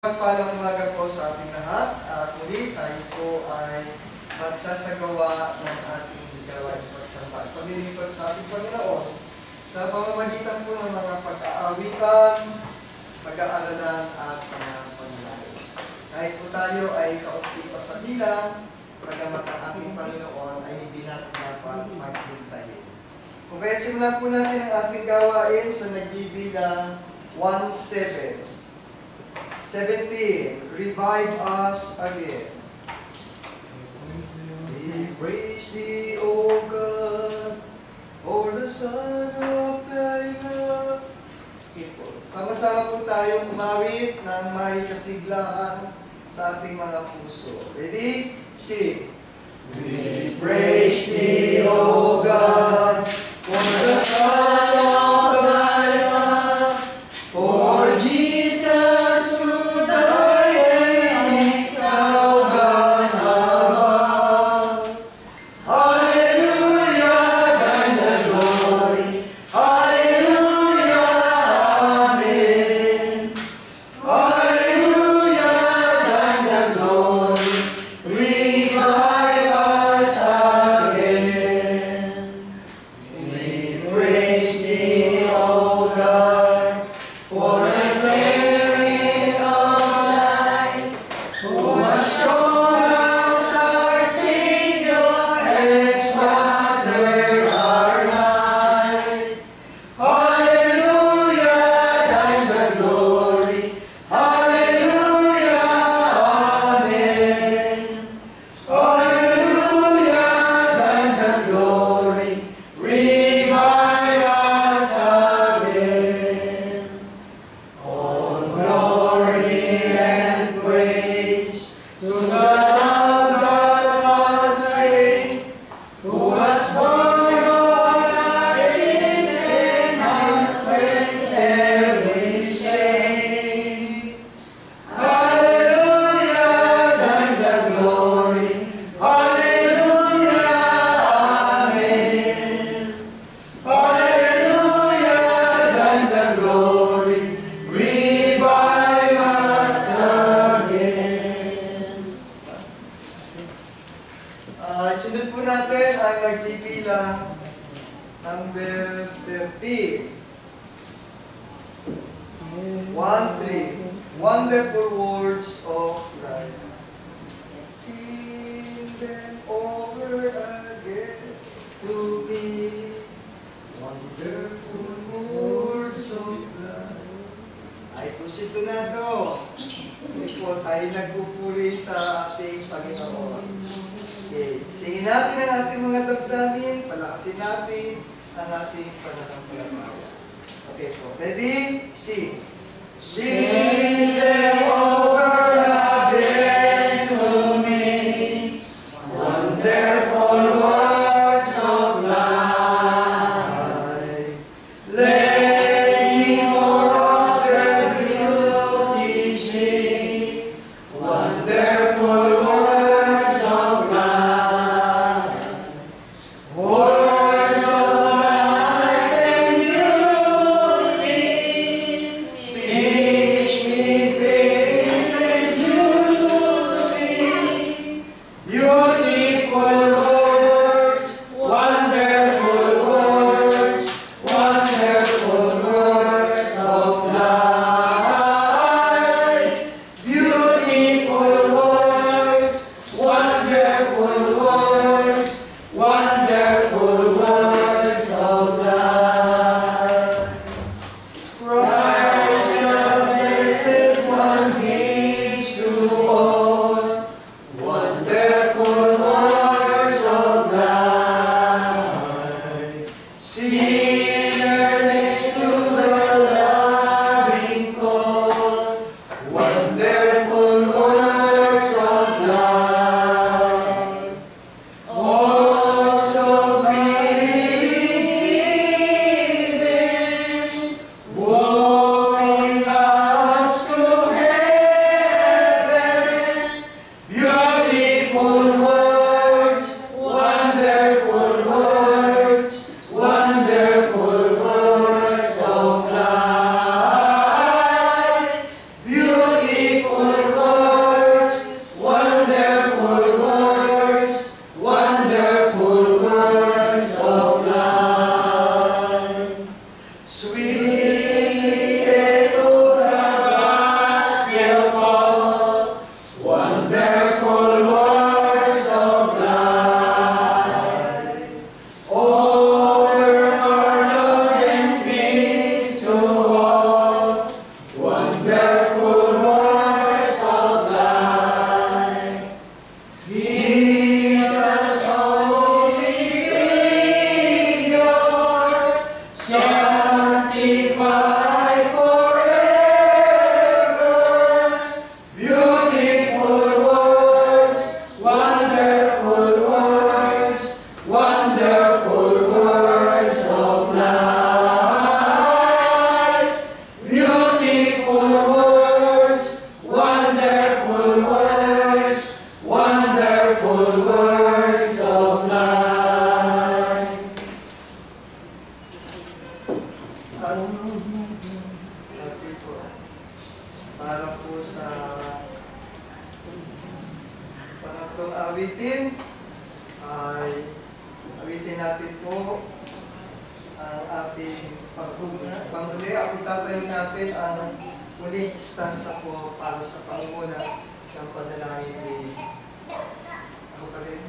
Pagpalang umaga po sa ating lahat. Muli tayo po ay magsasagawa ng ating gawain pagsamba. Paglilipat sa ating Panginoon sa pamamagitan po ng mga pag-aawitan, pag-aaralan at mga panalangin. Kahit po tayo ay kaunti pa sa bilang, pagkamat ang ating Panginoon ay hindi natin dapat maghintayin. Kung kaya simulan po natin ang ating gawain sa nagbibilang 1-7. 17. Revive us again. We praise thee, O God, for the Son of thy love. Sama-sama po tayo umawit ng may kasiglahan sa ating mga puso. Ready? Sing. We praise thee, O God, for the Son of thy love, for Jesus who died and is now gone above. Hallelujah, thine the glory. Hallelujah, amen. Hallelujah, thine the glory. Revive us again. We praise thee, O God, for the Spirit of life, who has shown us our Savior and scattered our light. Hallelujah, thine the glory. Hallelujah, amen. Hallelujah, thine the glory. Revive us again. All glory and praise to the Lamb that was slain, who has borne us our sins and has cleansed every stain. Hallelujah, thine the glory. Hallelujah, amen. Hallelujah, thine the glory. Revive us again. Sunod po natin ang nagbibilang number 13. 1-3. Wonderful words of life. Sing them over again to me. Wonderful words of life. Ay positonado. Hindi po tayo nagpupuri sa ating Panginoon. Okay. Singin natin ang ating mga damdamin, palakasin natin ang ating pananampalataya. Okay po. Ready? Sing. Sing them over again to me. Wonderful words of life. Let me more of their beauty sing. Wonderful words of life. Words of life and beauty. Teach me faith and duty. Beautiful words, wonderful words, wonderful words of life. Beautiful words, wonderful words, wonderful words of life. Christ the Blessed One gives to all wonderful words of life. Sinner listen to the loving call, wonderful words of life. Also freely given, moving us to heaven. Beautiful words, wonderful words, wonderful words of life. Beautiful At okay po. Para po sa pangatlong awitin ay awitin natin po ang ating panguli. Ang itatayo natin ang muling istansa po para sa pangunguna ng panalangin ni ako pa rin.